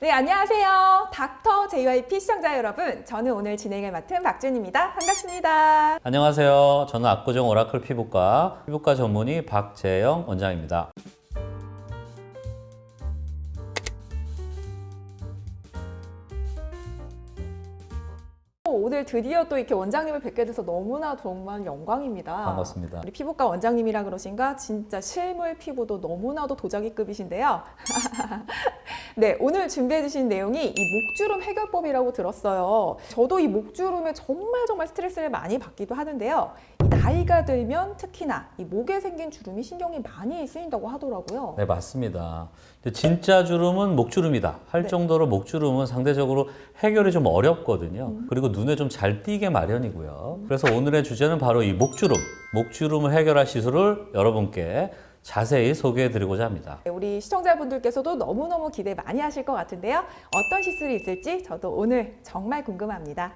네, 안녕하세요. 닥터 JYP 시청자 여러분. 저는 오늘 진행을 맡은 박준입니다. 반갑습니다. 안녕하세요. 저는 압구정 오라클 피부과 전문의 박재영 원장입니다. 오늘 드디어 또 이렇게 원장님을 뵙게 돼서 너무나 정말 영광입니다. 반갑습니다. 우리 피부과 원장님이라 그러신가 진짜 실물 피부도 너무나도 도자기급이신데요. 네, 오늘 준비해 주신 내용이 이 목주름 해결법이라고 들었어요. 저도 이 목주름에 정말 스트레스를 많이 받기도 하는데요. 이 나이가 들면 특히나 이 목에 생긴 주름이 신경이 많이 쓰인다고 하더라고요. 네, 맞습니다. 근데 진짜 주름은 목주름이다 할 네. 정도로 목주름은 상대적으로 해결이 좀 어렵거든요. 그리고 눈에 좀 잘 띄게 마련이고요. 그래서 오늘의 주제는 바로 이 목주름을 해결할 시술을 여러분께 자세히 소개해 드리고자 합니다. 네, 우리 시청자분들께서도 너무너무 기대 많이 하실 것 같은데요. 어떤 시술이 있을지 저도 오늘 정말 궁금합니다.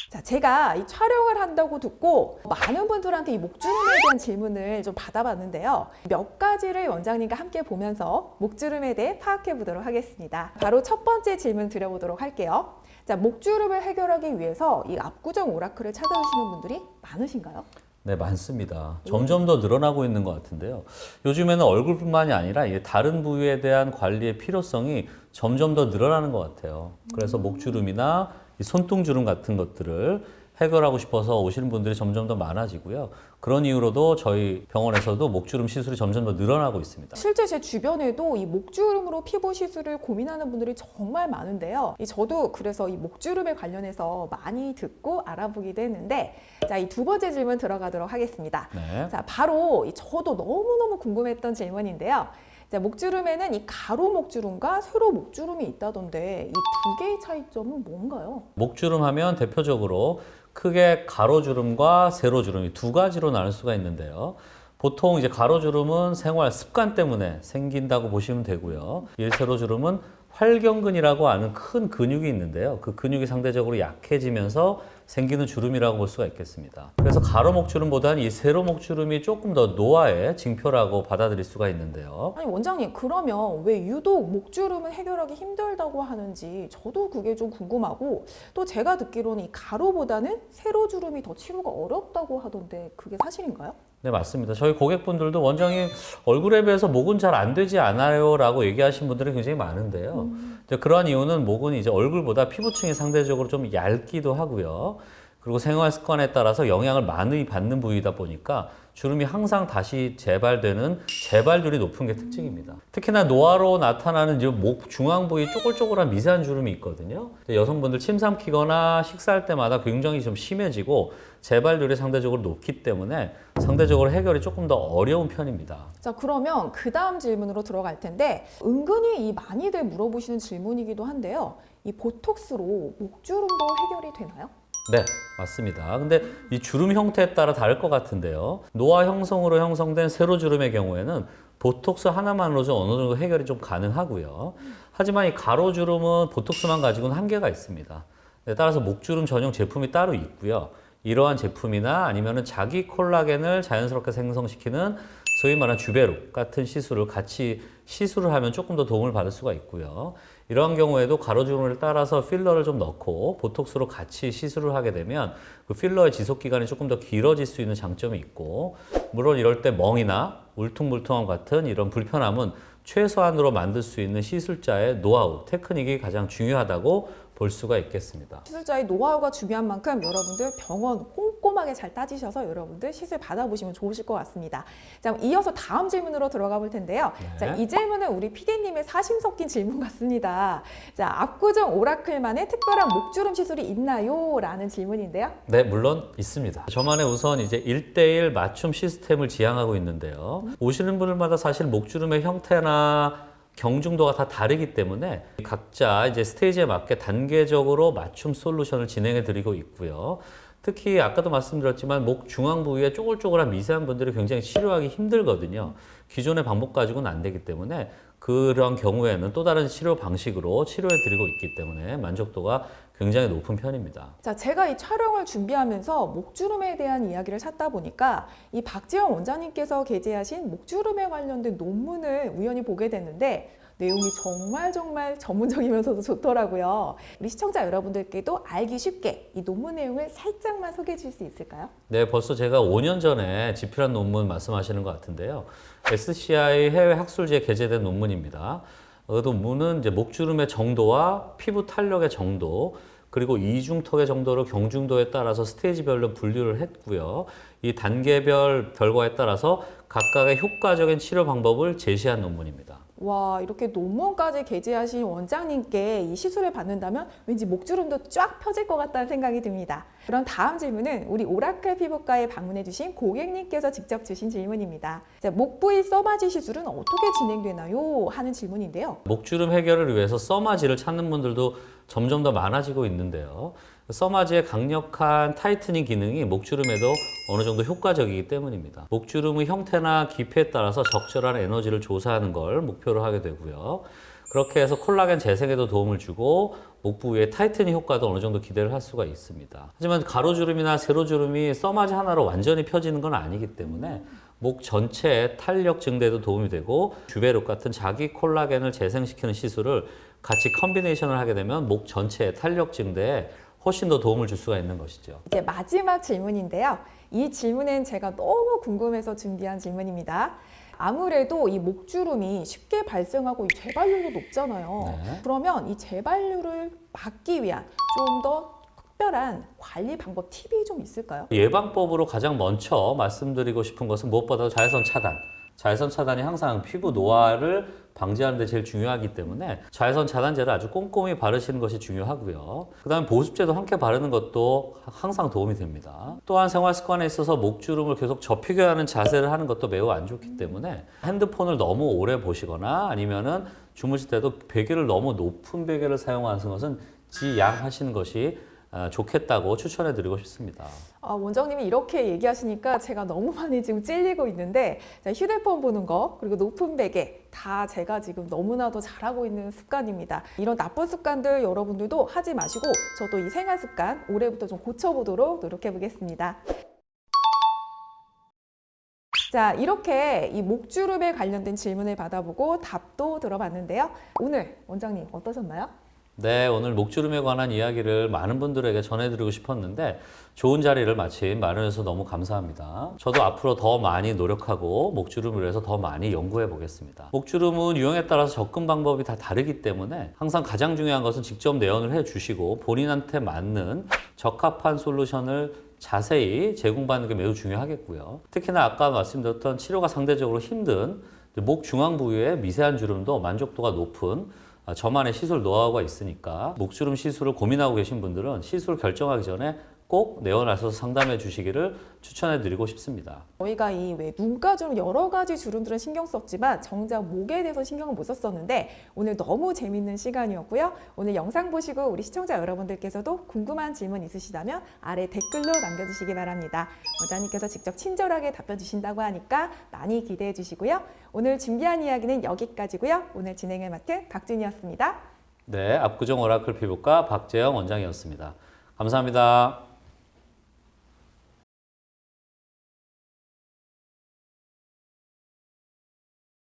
자, 제가 이 촬영을 한다고 듣고 많은 분들한테 이 목주름에 대한 질문을 좀 받아봤는데요. 몇 가지를 원장님과 함께 보면서 목주름에 대해 파악해 보도록 하겠습니다. 바로 첫 번째 질문 드려보도록 할게요. 자, 목주름을 해결하기 위해서 이 압구정 오라클을 찾아오시는 분들이 많으신가요? 네, 많습니다. 점점 더 늘어나고 있는 것 같은데요. 요즘에는 얼굴뿐만이 아니라 다른 부위에 대한 관리의 필요성이 점점 더 늘어나는 것 같아요. 그래서 목주름이나 이 손등주름 같은 것들을 해결하고 싶어서 오시는 분들이 점점 더 많아지고요. 그런 이유로도 저희 병원에서도 목주름 시술이 점점 더 늘어나고 있습니다. 실제 제 주변에도 이 목주름으로 피부 시술을 고민하는 분들이 정말 많은데요. 저도 그래서 이 목주름에 관련해서 많이 듣고 알아보기도 했는데, 자, 이 두 번째 질문 들어가도록 하겠습니다. 네. 자, 바로 저도 너무너무 궁금했던 질문인데요. 자, 목주름에는 이 가로 목주름과 세로 목주름이 있다던데 이 두 개의 차이점은 뭔가요? 목주름 하면 대표적으로 크게 가로주름과 세로주름 이 두 가지로 나눌 수가 있는데요. 보통 가로주름은 생활 습관 때문에 생긴다고 보시면 되고요. 이 세로주름은 활경근이라고 하는 큰 근육이 있는데요. 그 근육이 상대적으로 약해지면서 생기는 주름이라고 볼 수가 있겠습니다. 그래서 가로목주름보다는 이 세로목주름이 조금 더 노화의 징표라고 받아들일 수가 있는데요. 아니 원장님, 그러면 왜 유독 목주름을 해결하기 힘들다고 하는지 저도 그게 좀 궁금하고, 또 제가 듣기로는 이 가로보다는 세로주름이 더 치료가 어렵다고 하던데 그게 사실인가요? 네, 맞습니다. 저희 고객분들도 원장님 얼굴에 비해서 목은 잘 안 되지 않아요 라고 얘기하신 분들이 굉장히 많은데요. 그러한 이유는 목은 얼굴보다 피부층이 상대적으로 좀 얇기도 하고요. 그리고 생활 습관에 따라서 영향을 많이 받는 부위이다 보니까 주름이 항상 다시 재발되는 재발률이 높은 게 특징입니다. 특히나 노화로 나타나는 목 중앙 부위 쪼글쪼글한 미세한 주름이 있거든요. 여성분들 침 삼키거나 식사할 때마다 굉장히 좀 심해지고 재발률이 상대적으로 높기 때문에 상대적으로 해결이 조금 더 어려운 편입니다. 자, 그러면 그 다음 질문으로 들어갈 텐데, 은근히 이 많이들 물어보시는 질문이기도 한데요. 이 보톡스로 목주름도 해결이 되나요? 네, 맞습니다. 근데 이 주름 형태에 따라 다를 것 같은데요. 노화 형성으로 형성된 세로주름의 경우에는 보톡스 하나만으로도 어느 정도 해결이 좀 가능하고요. 하지만 이 가로주름은 보톡스만 가지고는 한계가 있습니다. 따라서 목주름 전용 제품이 따로 있고요. 이러한 제품이나 아니면은 자기 콜라겐을 자연스럽게 생성시키는 소위 말하는 주베룩 같은 시술을 같이 시술을 하면 조금 더 도움을 받을 수가 있고요. 이러한 경우에도 가로주름을 따라서 필러를 좀 넣고 보톡스로 같이 시술을 하게 되면 그 필러의 지속 기간이 조금 더 길어질 수 있는 장점이 있고, 물론 이럴 때 멍이나 울퉁불퉁함 같은 이런 불편함은 최소한으로 만들 수 있는 시술자의 노하우, 테크닉이 가장 중요하다고 볼 수가 있겠습니다. 시술자의 노하우가 중요한 만큼 여러분들 병원 꼼꼼하게 잘 따지셔서 여러분들 시술 받아보시면 좋으실 것 같습니다. 자, 그럼 이어서 다음 질문으로 들어가 볼 텐데요. 네. 자, 이 질문은 우리 PD님의 사심 섞인 질문 같습니다. 자, 압구정 오라클만의 특별한 목주름 시술이 있나요? 라는 질문인데요. 네, 물론 있습니다. 저만의 우선 1:1 맞춤 시스템을 지향하고 있는데요. 오시는 분들마다 사실 목주름의 형태나 경중도가 다 다르기 때문에 각자 스테이지에 맞게 단계적으로 맞춤 솔루션을 진행해 드리고 있고요. 특히 아까도 말씀드렸지만 목 중앙 부위에 쪼글쪼글한 미세한 분들이 굉장히 치료하기 힘들거든요. 기존의 방법 가지고는 안 되기 때문에 그런 경우에는 또 다른 치료 방식으로 치료해 드리고 있기 때문에 만족도가 굉장히 높은 편입니다. 자, 제가 이 촬영을 준비하면서 목주름에 대한 이야기를 찾다 보니까 이 박지영 원장님께서 게재하신 목주름에 관련된 논문을 우연히 보게 됐는데 내용이 정말 전문적이면서도 좋더라고요. 우리 시청자 여러분들께도 알기 쉽게 이 논문 내용을 살짝만 소개해 주실 수 있을까요? 네, 벌써 제가 5년 전에 집필한 논문 말씀하시는 것 같은데요. SCI 해외 학술지에 게재된 논문입니다. 그 논문은 이제 목주름의 정도와 피부 탄력의 정도, 그리고 이중턱의 정도를 경중도에 따라서 스테이지별로 분류를 했고요. 이 단계별 결과에 따라서 각각의 효과적인 치료 방법을 제시한 논문입니다. 와, 이렇게 논문까지 게재하신 원장님께 이 시술을 받는다면 왠지 목주름도 쫙 펴질 것 같다는 생각이 듭니다. 그럼 다음 질문은 우리 오라클 피부과에 방문해 주신 고객님께서 직접 주신 질문입니다. 자, 목 부위 써마지 시술은 어떻게 진행되나요? 하는 질문인데요. 목주름 해결을 위해서 써마지를 찾는 분들도 점점 더 많아지고 있는데요. 써마지의 강력한 타이트닝 기능이 목주름에도 어느 정도 효과적이기 때문입니다. 목주름의 형태나 깊이에 따라서 적절한 에너지를 조사하는 걸 목표로 하게 되고요. 그렇게 해서 콜라겐 재생에도 도움을 주고 목 부위의 타이트닝 효과도 어느 정도 기대를 할 수가 있습니다. 하지만 가로주름이나 세로주름이 써마지 하나로 완전히 펴지는 건 아니기 때문에 목 전체의 탄력 증대에도 도움이 되고 주베룩 같은 자기 콜라겐을 재생시키는 시술을 같이 컨비네이션을 하게 되면 목 전체의 탄력 증대에 훨씬 더 도움을 줄 수가 있는 것이죠. 이제 마지막 질문인데요. 이 질문은 제가 너무 궁금해서 준비한 질문입니다. 아무래도 이 목주름이 쉽게 발생하고 이 재발률도 높잖아요. 네. 그러면 이 재발률을 막기 위한 좀 더 특별한 관리 방법 팁이 좀 있을까요? 예방법으로 가장 먼저 말씀드리고 싶은 것은 무엇보다도 자외선 차단. 자외선 차단이 항상 피부 노화를 방지하는 데 제일 중요하기 때문에 자외선 차단제를 아주 꼼꼼히 바르시는 것이 중요하고요. 그 다음에 보습제도 함께 바르는 것도 항상 도움이 됩니다. 또한 생활 습관에 있어서 목주름을 계속 접히게 하는 자세를 하는 것도 매우 안 좋기 때문에 핸드폰을 너무 오래 보시거나 아니면은 주무실 때도 베개를 너무 높은 베개를 사용하는 것은 지양하시는 것이 좋겠다고 추천해 드리고 싶습니다. 원장님이 이렇게 얘기하시니까 제가 너무 많이 지금 찔리고 있는데 휴대폰 보는 거 그리고 높은 베개 다 제가 지금 너무나도 잘하고 있는 습관입니다. 이런 나쁜 습관들 여러분들도 하지 마시고 저도 이 생활 습관 올해부터 좀 고쳐보도록 노력해 보겠습니다. 자, 이렇게 이 목주름에 관련된 질문을 받아보고 답도 들어봤는데요. 오늘 원장님 어떠셨나요? 네, 오늘 목주름에 관한 이야기를 많은 분들에게 전해드리고 싶었는데 좋은 자리를 마침 마련해서 너무 감사합니다. 저도 앞으로 더 많이 노력하고 목주름을 위해서 더 많이 연구해 보겠습니다. 목주름은 유형에 따라서 접근 방법이 다 다르기 때문에 항상 가장 중요한 것은 직접 내원을 해 주시고 본인한테 맞는 적합한 솔루션을 자세히 제공받는 게 매우 중요하겠고요. 특히나 아까 말씀드렸던 치료가 상대적으로 힘든 목 중앙 부위의 미세한 주름도 만족도가 높은 저만의 시술 노하우가 있으니까 목주름 시술을 고민하고 계신 분들은 시술 결정하기 전에 꼭 내원하셔서 상담해 주시기를 추천해 드리고 싶습니다. 저희가 이 왜 눈가주름 여러 가지 주름들은 신경 썼지만 정작 목에 대해서 신경을 못 썼었는데 오늘 너무 재밌는 시간이었고요. 오늘 영상 보시고 우리 시청자 여러분들께서도 궁금한 질문 있으시다면 아래 댓글로 남겨주시기 바랍니다. 원장님께서 직접 친절하게 답변 주신다고 하니까 많이 기대해 주시고요. 오늘 준비한 이야기는 여기까지고요. 오늘 진행을 맡은 박준이었습니다. 네, 압구정 오라클 피부과 박재영 원장이었습니다. 감사합니다.